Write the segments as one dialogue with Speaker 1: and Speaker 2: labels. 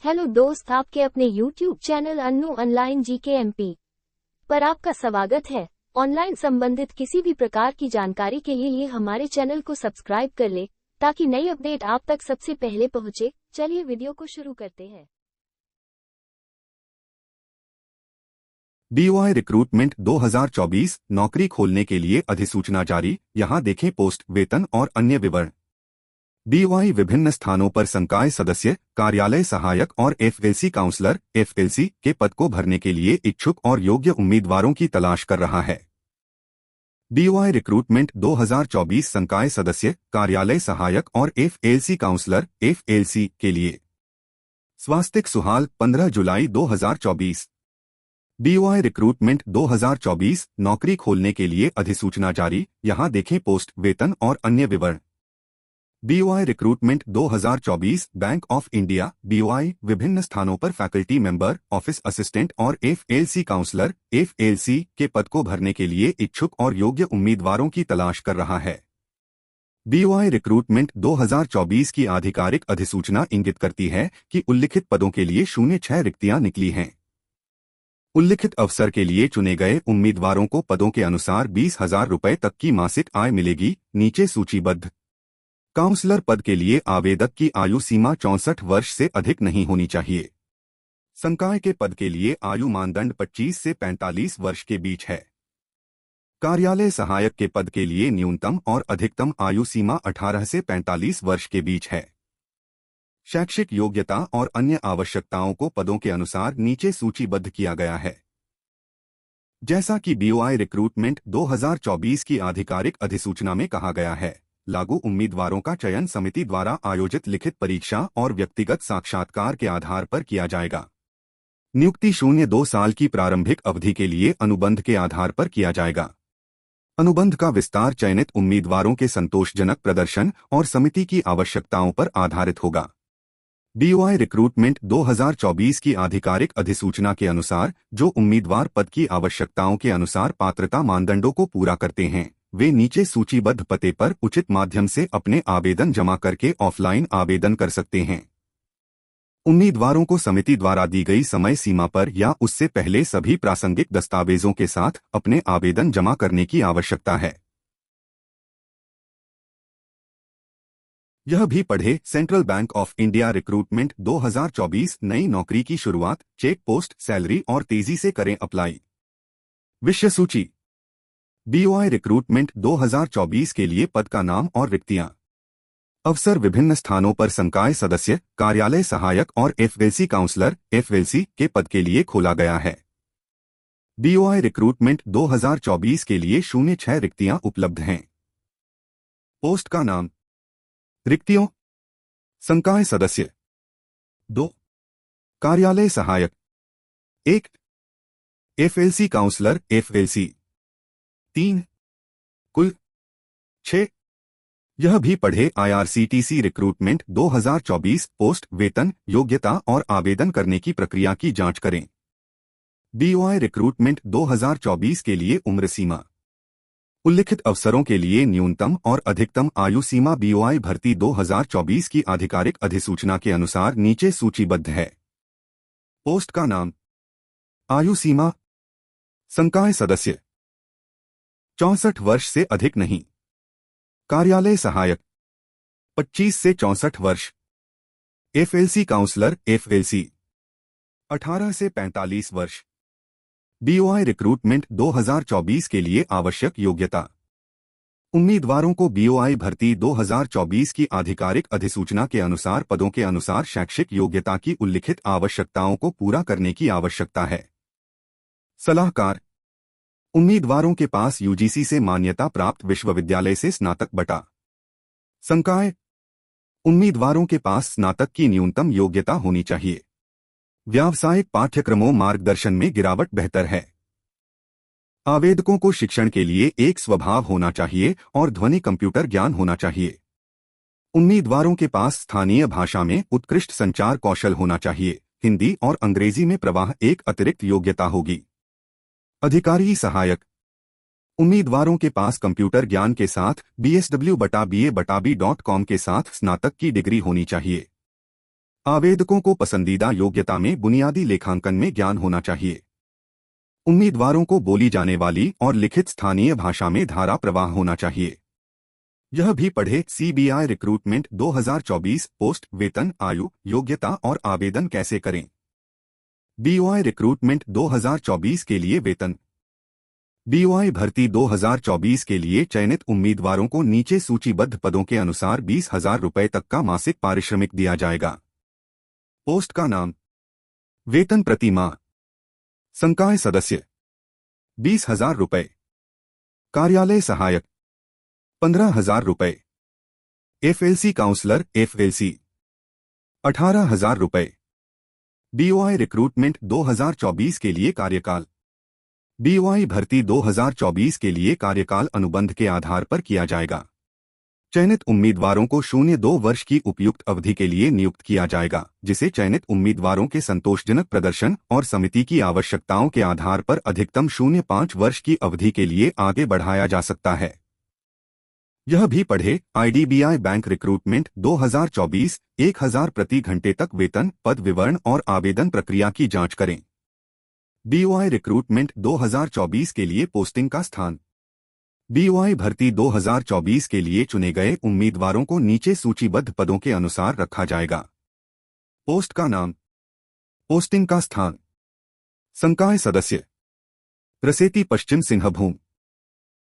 Speaker 1: Hello दोस्त, आपके अपने YouTube channel Annu online GK MP पर आपका स्वागत है। ऑनलाइन संबंधित किसी भी प्रकार की जानकारी के लिए हमारे चैनल को सब्सक्राइब कर ले ताकि नई अपडेट आप तक सबसे पहले पहुंचे। चलिए वीडियो को शुरू करते हैं।
Speaker 2: BOI रिक्रूटमेंट 2024 नौकरी खोलने के लिए अधिसूचना जारी। यहां देखें पोस्ट, वेतन और अन्य विवरण। BOI विभिन्न स्थानों पर संकाय सदस्य, कार्यालय सहायक और FLC काउंसलर FLC के पद को भरने के लिए इच्छुक और योग्य उम्मीदवारों की तलाश कर रहा है। BOI रिक्रूटमेंट 2024 संकाय सदस्य, कार्यालय सहायक और FLC काउंसलर FLC के लिए। स्वास्थ्य सुहाल 15 जुलाई 2024। BOI रिक्रूटमेंट 2024 नौकरी खोलने के लिए अधिसूचना जारी। यहां देखें पोस्ट, वेतन और अन्य विवरण। BOI recruitment 2024 bank of India BOI विभिन्न स्थानों पर फैकल्टी मेंबर, ऑफिस असिस्टेंट और FLC काउंसलर FLC के पद को भरने के लिए इच्छुक और योग्य उम्मीदवारों की तलाश कर रहा है। BOI रिक्रूटमेंट 2024 की आधिकारिक अधिसूचना इंगित करती है कि उल्लिखित पदों के लिए 06 रिक्तियां निकली हैं। उल्लिखित अवसर के लिए चुने गए उम्मीदवारों को पदों के अनुसार 20,000 रुपए तक की मासिक आय मिलेगी। नीचे सूचीबद्ध। काउंसलर पद के लिए आवेदक की आयु सीमा 64 वर्ष से अधिक नहीं होनी चाहिए। संकाय के पद के लिए आयु मानदंड 25 से 45 वर्ष के बीच है। कार्यालय सहायक के पद के लिए न्यूनतम और अधिकतम आयु सीमा 18 से 45 वर्ष के बीच है। शैक्षिक योग्यता और अन्य आवश्यकताओं को पदों के अनुसार नीचे सूचीबद्ध किया गया है। जैसा कि BOI रिक्रूटमेंट 2024 की आधिकारिक अधिसूचना में कहा गया है, लागू उम्मीदवारों का चयन समिति द्वारा आयोजित लिखित परीक्षा और व्यक्तिगत साक्षात्कार के आधार पर किया जाएगा। नियुक्ति 0-2 साल की प्रारंभिक अवधि के लिए अनुबंध के आधार पर किया जाएगा। अनुबंध का विस्तार चयनित उम्मीदवारों के संतोषजनक प्रदर्शन और समिति की आवश्यकताओं पर आधारित होगा। BOI रिक्रूटमेंट 2024 की आधिकारिक अधिसूचना के अनुसार जो उम्मीदवार पद की आवश्यकताओं के अनुसार पात्रता मानदंडों को पूरा करते हैं, वे नीचे सूचीबद्ध पते पर उचित माध्यम से अपने आवेदन जमा करके ऑफलाइन आवेदन कर सकते हैं। उम्मीदवारों को समिति द्वारा दी गई समय सीमा पर या उससे पहले सभी प्रासंगिक दस्तावेजों के साथ अपने आवेदन जमा करने की आवश्यकता है। यह भी पढ़े central bank of India recruitment 2024 नई नौकरी की शुरुआत, चेक पोस्ट, सैलरी और तेजी से करें अप्लाई। विषय सूची। BOI रिक्रूटमेंट 2024 के लिए पद का नाम और रिक्तियां। अवसर विभिन्न स्थानों पर संकाय सदस्य, कार्यालय सहायक और FLC काउंसलर FLC के पद के लिए खोला गया है। BOI रिक्रूटमेंट 2024 के लिए 06 रिक्तियां उपलब्ध हैं। पोस्ट का नाम। रिक्तियों। संकाय सदस्य 2, कार्यालय सहायक 1, FLC काउंसलर FLC 3, कुल 6। यह भी पढ़े IRCTC रिक्रूटमेंट 2024 पोस्ट, वेतन, योग्यता और आवेदन करने की प्रक्रिया की जांच करें। BOI रिक्रूटमेंट 2024 के लिए उम्र सीमा। उल्लिखित अवसरों के लिए न्यूनतम और अधिकतम आयु सीमा BOI भर्ती 2024 की आधिकारिक अधिसूचना के अनुसार नीचे सूचीबद्ध है। पोस्ट का नाम। आयु सीमा। संकाय सदस्य 64 वर्ष से अधिक नहीं। कार्यालय सहायक 25 से 64 वर्ष। FLC काउंसलर FLC 18 से 45 वर्ष। BOI रिक्रूटमेंट 2024 के लिए आवश्यक योग्यता। उम्मीदवारों को BOI भर्ती 2024 की आधिकारिक अधिसूचना के अनुसार पदों के अनुसार शैक्षिक योग्यता की उल्लिखित आवश्यकताओं को पूरा करने की आवश्यकता है। सलाहकार। उम्मीदवारों के पास UGC से मान्यता प्राप्त विश्वविद्यालय से स्नातक बटा। संकाय। उम्मीदवारों के पास स्नातक की न्यूनतम योग्यता होनी चाहिए। व्यावसायिक पाठ्यक्रमों मार्गदर्शन में गिरावट बेहतर है। आवेदकों को शिक्षण के लिए एक स्वभाव होना चाहिए और ध्वनि कंप्यूटर ज्ञान होना चाहिए। उम्मीदवारों के पास स्थानीय भाषा में उत्कृष्ट संचार कौशल होना चाहिए। हिंदी और अंग्रेजी में प्रवाह एक अतिरिक्त योग्यता होगी। अधिकारी सहायक। उम्मीदवारों के पास कंप्यूटर ज्ञान के साथ BSW/BA/B.com के साथ स्नातक की डिग्री होनी चाहिए। आवेदकों को पसंदीदा योग्यता में बुनियादी लेखांकन में ज्ञान होना चाहिए। उम्मीदवारों को बोली जाने वाली और लिखित स्थानीय भाषा में धारा प्रवाह होना चाहिए। यह भी पढ़े CBI रिक्रूटमेंट 2024 पोस्ट, वेतन, आयु, योग्यता और आवेदन कैसे करें। BOI रिक्रूटमेंट 2024 के लिए वेतन। BOI भर्ती 2024 के लिए चयनित उम्मीदवारों को नीचे सूचीबद्ध पदों के अनुसार 20,000 रुपये तक का मासिक पारिश्रमिक दिया जाएगा। पोस्ट का नाम, वेतन प्रति माह, संकाय सदस्य 20,000 रुपये, कार्यालय सहायक 15,000 रुपये, FLC काउंसलर FLC 18,000 रुपये। BOI रिक्रूटमेंट 2024 के लिए कार्यकाल। BOI भर्ती 2024 के लिए कार्यकाल अनुबंध के आधार पर किया जाएगा। चयनित उम्मीदवारों को 0.2 वर्ष की उपयुक्त अवधि के लिए नियुक्त किया जाएगा, जिसे चयनित उम्मीदवारों के संतोषजनक प्रदर्शन और समिति की आवश्यकताओं के आधार पर अधिकतम 0.5 वर्ष की अवधि के लिए आगे बढ़ाया जा सकता है। यह भी पढ़े IDBI बैंक रिक्रूटमेंट 2024 1,000 प्रति घंटे तक वेतन, पद विवरण और आवेदन प्रक्रिया की जांच करें। BOI रिक्रूटमेंट 2024 के लिए पोस्टिंग का स्थान। BOI भर्ती 2024 के लिए चुने गए उम्मीदवारों को नीचे सूचीबद्ध पदों के अनुसार रखा जाएगा। पोस्ट का नाम, पोस्टिंग का स्थान, संकाय सदस्य, रसेती पश्चिम सिंहभूम,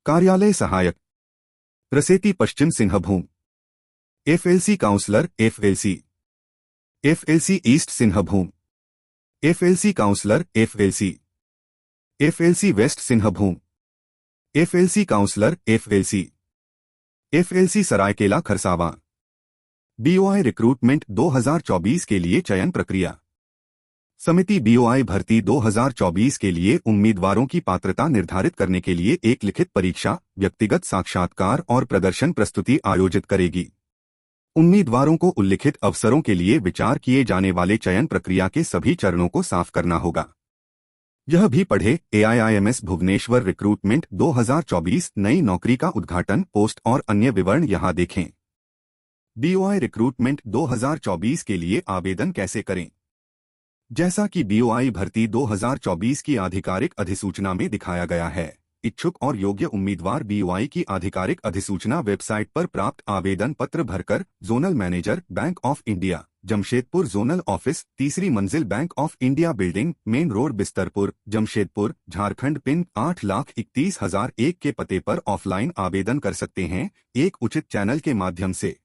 Speaker 2: कार्यालय सहायक, RSETI Paschim Singhbhum, FLC counsellor FLC, FLC east Singhbhum, FLC counsellor FLC, FLC west Singhbhum, FLC counsellor FLC, FLC Saraikela Kharsawan. BOI recruitment 2024 के लिए चयन प्रक्रिया। समिति BOI भर्ती 2024 के लिए उम्मीदवारों की पात्रता निर्धारित करने के लिए एक लिखित परीक्षा, व्यक्तिगत साक्षात्कार और प्रदर्शन प्रस्तुति आयोजित करेगी। उम्मीदवारों को उल्लिखित अवसरों के लिए विचार किए जाने वाले चयन प्रक्रिया के सभी चरणों को साफ करना होगा। यह भी पढ़े AIIMS भुवनेश्वर रिक्रूटमेंट 2024 नई नौकरी का उद्घाटन, पोस्ट और अन्य विवरण यहां देखें। BOI रिक्रूटमेंट 2024 के लिए आवेदन कैसे करें। जैसा कि BOI भर्ती 2024 की आधिकारिक अधिसूचना में दिखाया गया है, इच्छुक और योग्य उम्मीदवार BOI की आधिकारिक अधिसूचना वेबसाइट पर प्राप्त आवेदन पत्र भरकर zonal manager, bank of India, Jamshedpur zonal office, 3री मंजिल, bank of India building, main road, Bistupur, Jamshedpur, Jharkhand, pin 8,31,001 के पते पर ऑफलाइन आवेदन कर सकते हैं, एक उचित चैनल के माध्यम से।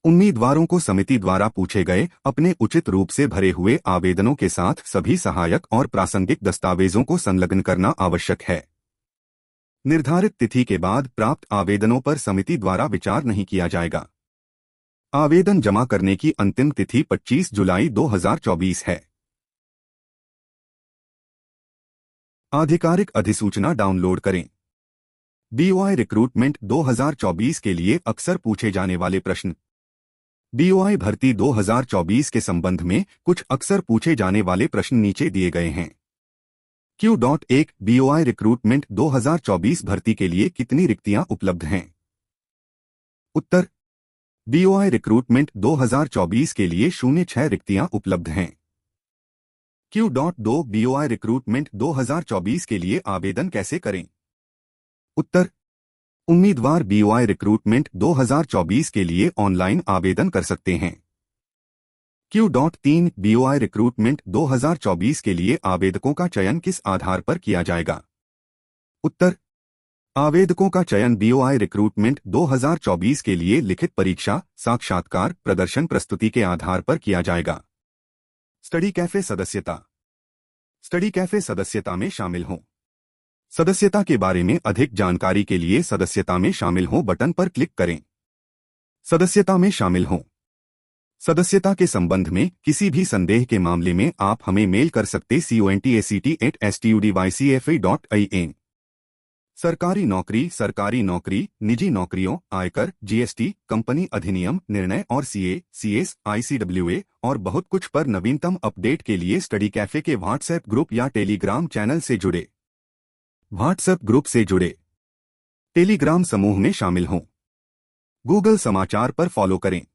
Speaker 2: उम्मीदवारों को समिति द्वारा पूछे गए अपने उचित रूप से भरे हुए आवेदनों के साथ सभी सहायक और प्रासंगिक दस्तावेजों को संलग्न करना आवश्यक है। निर्धारित तिथि के बाद प्राप्त आवेदनों पर समिति द्वारा विचार नहीं किया जाएगा। आवेदन जमा करने की अंतिम तिथि 25 जुलाई 2024 है। आधिकारिक अधिसूचना डाउनलोड करें। BOI रिक्रूटमेंट 2024 के लिए अक्सर पूछे जाने वाले प्रश्न। BOI भर्ती 2024 के संबंध में कुछ अक्सर पूछे जाने वाले प्रश्न नीचे दिए गए हैं। Q.1 BOI रिक्रूटमेंट 2024 भर्ती के लिए कितनी रिक्तियां उपलब्ध हैं? उत्तर, BOI रिक्रूटमेंट 2024 के लिए 0.6 रिक्तियां उपलब्ध हैं। Q.2 BOI रिक्रूटमेंट 2024 के लिए आवेदन कैसे करें? उत्तर, उम्मीदवार BOI रिक्रूटमेंट 2024 के लिए ऑनलाइन आवेदन कर सकते हैं। Q.3 BOI रिक्रूटमेंट 2024 के लिए आवेदकों का चयन किस आधार पर किया जाएगा? उत्तर, आवेदकों का चयन BOI रिक्रूटमेंट 2024 के लिए लिखित परीक्षा, साक्षात्कार, प्रदर्शन प्रस्तुति के आधार पर किया जाएगा। स्टडी कैफे सदस्यता। स्टडी कैफे सदस्यता में शामिल हों। सदस्यता के बारे में अधिक जानकारी के लिए सदस्यता में शामिल हों बटन पर क्लिक करें। सदस्यता में शामिल हों। सदस्यता के संबंध में किसी भी संदेह के मामले में आप हमें मेल कर सकते contact@studycfa.in। सरकारी नौकरी, निजी नौकरियों, आयकर, GST, कंपनी अधिनियम, निर्णय और CA, CS, ICWA और बहुत कुछ पर नवीनतम अपडेट के लिए स्टडी कैफे के व्हाट्सएप ग्रुप या टेलीग्राम चैनल से जुड़े। व्हाट्सएप ग्रुप से जुड़े, टेलीग्राम समूह में शामिल हों। गूगल समाचार पर फॉलो करें।